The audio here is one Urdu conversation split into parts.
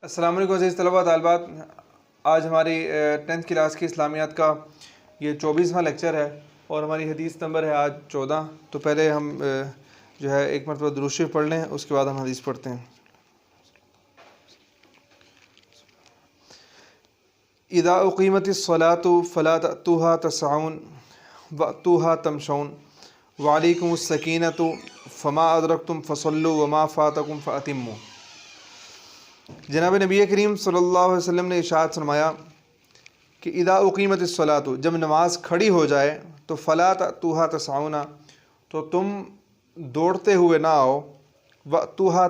السلام علیکم عزیز طلبہ طالبات، آج ہماری 10th کلاس کی اسلامیات کا یہ 24واں لیکچر ہے اور ہماری حدیث نمبر ہے آج 14۔ تو پہلے ہم جو ہے ایک مرتبہ درود شریف پڑھ لیں، اس کے بعد ہم حدیث پڑھتے ہیں۔ اذا اقیمت الصلاۃ فلا تأتوها تسعون وأتوها تمشون وعلیکم السکینۃ فما ادرکتم فصلوا وما فاتکم فأتموا۔ جناب نبی کریم صلی اللہ علیہ وسلم نے ارشاد فرمایا کہ اذا اقیمت الصلاۃ، جب نماز کھڑی ہو جائے تو فلا تأتوها تسعون، تو تم دوڑتے ہوئے نہ آؤ، وأتوها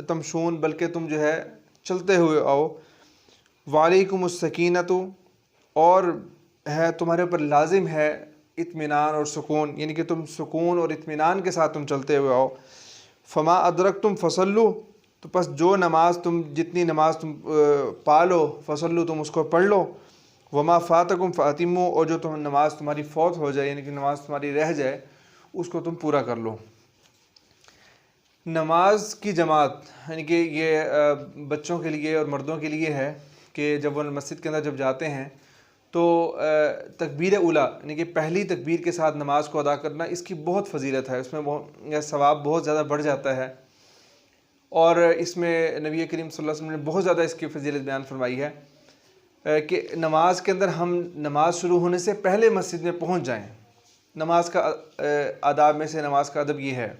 تمشون، بلکہ تم جو ہے چلتے ہوئے آؤ، وعلیکم السکینۃ، اور ہے تمہارے اوپر لازم ہے اطمینان اور سکون، یعنی کہ تم سکون اور اطمینان کے ساتھ تم چلتے ہوئے آؤ۔ فما ادرکتم فصلوا، تو پس جو نماز جتنی نماز تم پالو، فصلوا، تم اس کو پڑھ لو، وما فاتکم فاتموا، اور جو نماز تمہاری فوت ہو جائے، یعنی کہ نماز تمہاری رہ جائے، اس کو تم پورا کر لو۔ نماز کی جماعت یعنی کہ یہ بچوں کے لیے اور مردوں کے لیے ہے کہ جب وہ مسجد کے اندر جب جاتے ہیں تو تکبیر اولیٰ یعنی کہ پہلی تکبیر کے ساتھ نماز کو ادا کرنا، اس کی بہت فضیلت ہے، اس میں ثواب بہت زیادہ بڑھ جاتا ہے، اور اس میں نبی کریم صلی اللہ علیہ وسلم نے بہت زیادہ اس کی فضیلت بیان فرمائی ہے کہ نماز کے اندر ہم نماز شروع ہونے سے پہلے مسجد میں پہنچ جائیں۔ نماز کا آداب میں سے نماز کا ادب یہ ہے،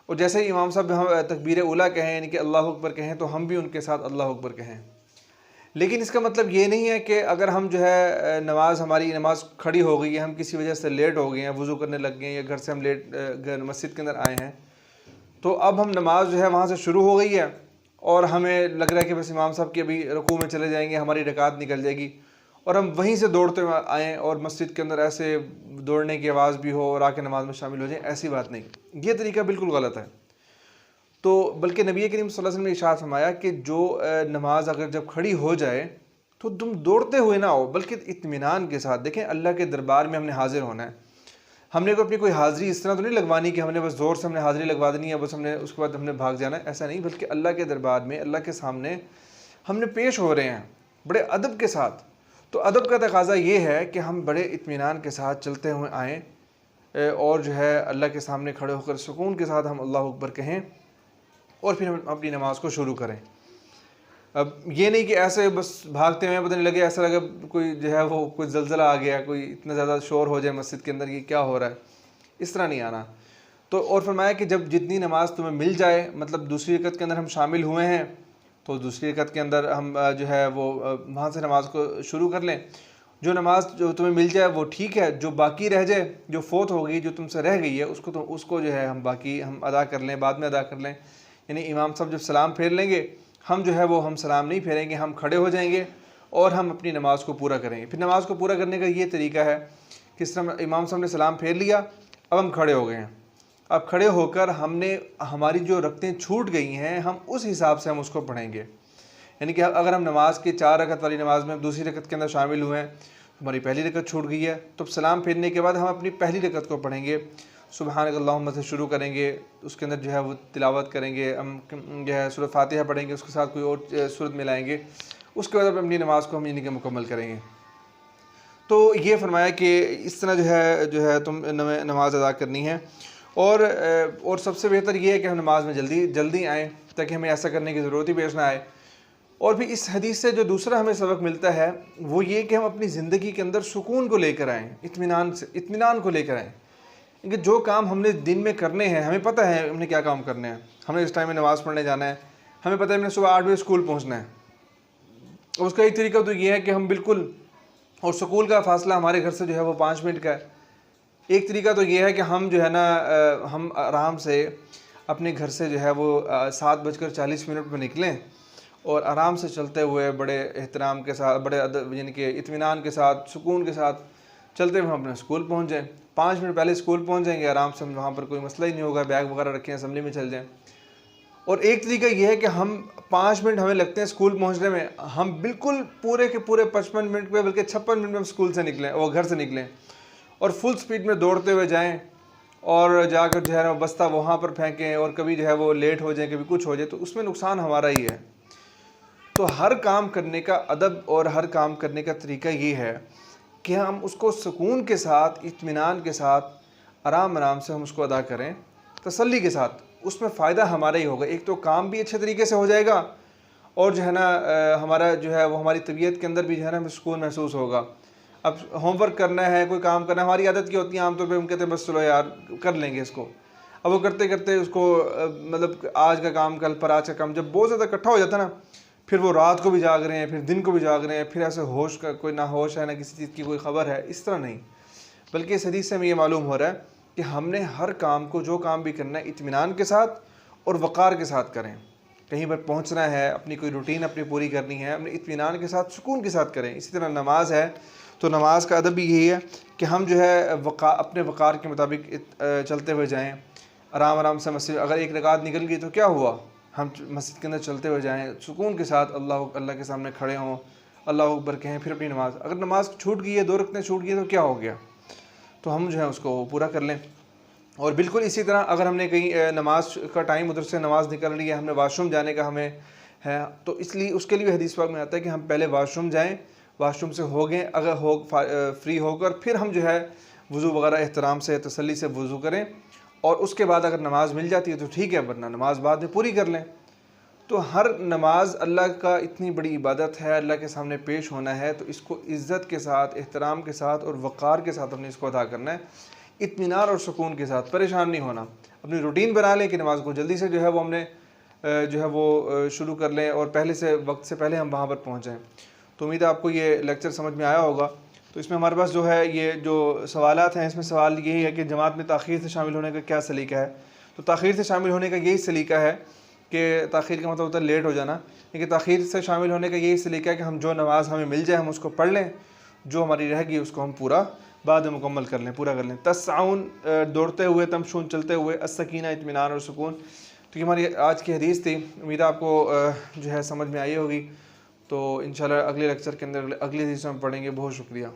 اور جیسے ہی امام صاحب ہم تکبیر اولیٰ کہیں یعنی کہ اللہ اکبر کہیں تو ہم بھی ان کے ساتھ اللہ اکبر کہیں، لیکن اس کا مطلب یہ نہیں ہے کہ اگر ہم جو ہے ہماری نماز کھڑی ہو گئی ہے، ہم کسی وجہ سے لیٹ ہو گئے ہیں، وضو کرنے لگ گئے ہیں، یا گھر سے ہم مسجد کے اندر آئے ہیں، تو اب ہم نماز جو ہے وہاں سے شروع ہو گئی ہے اور ہمیں لگ رہا ہے کہ بس امام صاحب کے ابھی رکوع میں چلے جائیں گے، ہماری رکعت نکل جائے گی، اور ہم وہیں سے دوڑتے ہوئے آئیں اور مسجد کے اندر ایسے دوڑنے کی آواز بھی ہو اور آ کے نماز میں شامل ہو جائیں، ایسی بات نہیں، یہ طریقہ بالکل غلط ہے۔ تو بلکہ نبی کریم صلی اللہ علیہ وسلم نے ارشاد فرمایا کہ جو نماز اگر جب کھڑی ہو جائے تو تم دوڑتے ہوئے نہ ہو، بلکہ اطمینان کے ساتھ۔ دیکھیں، اللہ کے دربار میں ہم نے حاضر ہونا ہے، ہم نے اپنی کوئی حاضری اس طرح تو نہیں لگوانی کہ ہم نے بس زور سے ہم نے حاضری لگوا دینی ہے، بس ہم نے اس کے بعد ہم نے بھاگ جانا ہے، ایسا نہیں، بلکہ اللہ کے دربار میں اللہ کے سامنے ہم نے پیش ہو رہے ہیں بڑے ادب کے ساتھ۔ تو ادب کا تقاضا یہ ہے کہ ہم بڑے اطمینان کے ساتھ چلتے ہوئے آئیں اور جو ہے اللہ کے سامنے کھڑے ہو کر سکون کے ساتھ ہم اللہ اکبر کہیں اور پھر ہم اپنی نماز کو شروع کریں۔ اب یہ نہیں کہ ایسے بس بھاگتے ہوئے پتہ نہیں لگے، ایسا لگا کوئی جو ہے وہ کوئی زلزلہ آ گیا، کوئی اتنا زیادہ شور ہو جائے مسجد کے اندر، یہ کیا ہو رہا ہے، اس طرح نہیں آنا۔ تو اور فرمایا کہ جب جتنی نماز تمہیں مل جائے، مطلب دوسری رکعت کے اندر ہم شامل ہوئے ہیں تو دوسری رکعت کے اندر ہم جو ہے وہ وہاں سے نماز کو شروع کر لیں۔ جو نماز جو تمہیں مل جائے وہ ٹھیک ہے، جو باقی رہ جائے، جو فوت ہو گئی، جو تم سے رہ گئی ہے، اس کو جو ہے ہم باقی ہم ادا کر لیں، بعد میں ادا کر لیں۔ یعنی امام صاحب جب سلام پھیر لیں گے، ہم جو ہے وہ ہم سلام نہیں پھیریں گے، ہم کھڑے ہو جائیں گے اور ہم اپنی نماز کو پورا کریں گے۔ پھر نماز کو پورا کرنے کا یہ طریقہ ہے کہ اس طرح امام صاحب نے سلام پھیر لیا، اب ہم کھڑے ہو گئے ہیں، اب کھڑے ہو کر ہم نے ہماری جو رکعتیں چھوٹ گئی ہیں ہم اس حساب سے ہم اس کو پڑھیں گے۔ یعنی کہ اگر ہم نماز کی 4 رکعت والی نماز میں دوسری رکعت کے اندر شامل ہوئے ہیں، ہماری پہلی رکعت چھوٹ گئی ہے، تو سلام پھیرنے کے بعد ہم اپنی پہلی رکعت کو پڑھیں گے، سبحانک اللہم سے شروع کریں گے، اس کے اندر جو ہے وہ تلاوت کریں گے، ہم جو ہے سورۃ فاتحہ پڑھیں گے، اس کے ساتھ کوئی اور سورت ملائیں گے، اس کے بعد اپنی نماز کو ہم یعنی کہ مکمل کریں گے۔ تو یہ فرمایا کہ اس طرح جو ہے تم نماز ادا کرنی ہے، اور سب سے بہتر یہ ہے کہ ہم نماز میں جلدی آئیں تاکہ ہمیں ایسا کرنے کی ضرورت ہی پیش نہ آئے۔ اور پھر اس حدیث سے جو دوسرا ہمیں سبق ملتا ہے وہ یہ کہ ہم اپنی زندگی کے اندر سکون کو لے کر آئیں، اطمینان کو لے کر آئیں، کیونکہ جو کام ہم نے دن میں کرنے ہیں، ہمیں پتہ ہے ہم نے کیا کام کرنے ہیں، ہم نے اس ٹائم میں نماز پڑھنے جانا ہے، ہمیں پتہ ہے ہم نے صبح 8 بجے اسکول پہنچنا ہے، اور اس کا ایک طریقہ تو یہ ہے کہ ہم بالکل، اور اسکول کا فاصلہ ہمارے گھر سے جو ہے وہ 5 منٹ کا ہے، ایک طریقہ تو یہ ہے کہ ہم جو ہے نا ہم آرام سے اپنے گھر سے جو ہے وہ 7:40 پہ نکلیں اور آرام سے چلتے ہوئے بڑے احترام کے ساتھ، بڑے ادب یعنی کہ اطمینان کے ساتھ، سکون کے ساتھ چلتے ہوئے ہم اپنے اسکول پہنچ جائیں۔ 5 منٹ پہلے اسکول پہنچ جائیں گے، آرام سے وہاں پر کوئی مسئلہ ہی نہیں ہوگا، بیگ وغیرہ رکھیں اسمبلی میں چل جائیں۔ اور ایک طریقہ یہ ہے کہ ہم 5 منٹ ہمیں لگتے ہیں اسکول پہنچنے میں، ہم بالکل پورے کے پورے 55 منٹ میں، بلکہ 56 منٹ میں ہم اسکول سے نکلیں اور گھر سے نکلیں اور فل سپیڈ میں دوڑتے ہوئے جائیں، اور جا کر جو ہے نا بستہ وہاں پر پھینکیں، اور کبھی جو ہے وہ لیٹ ہو جائیں، کبھی کچھ ہو جائے، تو اس میں نقصان ہمارا ہی ہے۔ تو ہر کام کرنے کا ادب اور ہر کام کرنے کا طریقہ یہ ہے کہ ہم اس کو سکون کے ساتھ، اطمینان کے ساتھ، آرام سے ہم اس کو ادا کریں، تسلی کے ساتھ. اس میں فائدہ ہمارا ہی ہوگا. ایک تو کام بھی اچھے طریقے سے ہو جائے گا، اور جو ہے نا ہمارا جو ہے وہ ہماری طبیعت کے اندر بھی جو ہے نا ہمیں سکون محسوس ہوگا. اب ہوم ورک کرنا ہے، کوئی کام کرنا ہے، ہماری عادت کی ہوتی ہے عام طور پہ ہم کہتے ہیں بس چلو یار کر لیں گے اس کو. اب وہ کرتے کرتے اس کو مطلب آج کا کام کل پر، آج کا کام جب بہت زیادہ اکٹھا ہو جاتا ہے نا، پھر وہ رات کو بھی جاگ رہے ہیں، پھر دن کو بھی جاگ رہے ہیں، پھر ایسے ہوش کا کوئی نہ ہوش ہے، نہ کسی چیز کی کوئی خبر ہے. اس طرح نہیں، بلکہ اس حدیث سے ہمیں یہ معلوم ہو رہا ہے کہ ہم نے ہر کام کو، جو کام بھی کرنا ہے، اطمینان کے ساتھ اور وقار کے ساتھ کریں. کہیں پر پہنچنا ہے، اپنی کوئی روٹین اپنی پوری کرنی ہے، اپنے اطمینان کے ساتھ، سکون کے ساتھ کریں. اسی طرح نماز ہے تو نماز کا ادب بھی یہی ہے کہ ہم جو ہے اپنے وقار کے مطابق چلتے ہوئے جائیں، آرام سے مسجد. اگر ایک رکعت نکل گئی تو کیا ہوا، ہم مسجد کے اندر چلتے ہوئے جائیں، سکون کے ساتھ اللہ کے سامنے کھڑے ہوں، اللہ اکبر کہیں، پھر اپنی نماز. اگر نماز چھوٹ گئی ہے، 2 رکعتیں چھوٹ گئی ہے تو کیا ہو گیا، تو ہم جو ہے اس کو پورا کر لیں. اور بالکل اسی طرح اگر ہم نے کہیں نماز کا ٹائم ادھر سے نماز نکل رہی ہے، ہم نے واش روم جانے کا ہمیں ہے، تو اس لیے اس کے لیے بھی حدیث پاک میں آتا ہے کہ ہم پہلے واش روم جائیں، واش روم سے ہو گئے اگر فری ہو کر پھر ہم جو ہے وضو وغیرہ احترام سے، تسلی سے وضو کریں، اور اس کے بعد اگر نماز مل جاتی ہے تو ٹھیک ہے، ورنہ نماز بعد میں پوری کر لیں. تو ہر نماز اللہ کا اتنی بڑی عبادت ہے، اللہ کے سامنے پیش ہونا ہے، تو اس کو عزت کے ساتھ، احترام کے ساتھ اور وقار کے ساتھ ہم نے اس کو ادا کرنا ہے، اطمینان اور سکون کے ساتھ. پریشان نہیں ہونا. اپنی روٹین بنا لیں کہ نماز کو جلدی سے جو ہے وہ ہم نے جو ہے وہ شروع کر لیں، اور پہلے سے وقت سے پہلے ہم وہاں پر پہنچ جائیں. تو امید ہے آپ کو یہ لیکچر سمجھ میں آیا ہوگا. تو اس میں ہمارے پاس جو ہے یہ جو سوالات ہیں، اس میں سوال یہی ہے کہ جماعت میں تاخیر سے شامل ہونے کا کیا سلیقہ ہے. تو تاخیر سے شامل ہونے کا یہی سلیقہ ہے کہ تاخیر کا مطلب ہوتا ہے لیٹ ہو جانا، لیکن تاخیر سے شامل ہونے کا یہی سلیقہ ہے کہ ہم جو نماز ہمیں مل جائے ہم اس کو پڑھ لیں، جو ہماری رہ گئی اس کو ہم پورا بعد میں مکمل کر لیں، پورا کر لیں. تسعون دوڑتے ہوئے، تمشون چلتے ہوئے، السکینہ اطمینان اور سکون. تو یہ ہماری آج کی حدیث تھی. امید ہے آپ کو جو ہے سمجھ میں آئی ہوگی. تو انشاءاللہ اگلے لیکچر کے اندر اگلی حدیث میں پڑھیں گے. بہت شکریہ.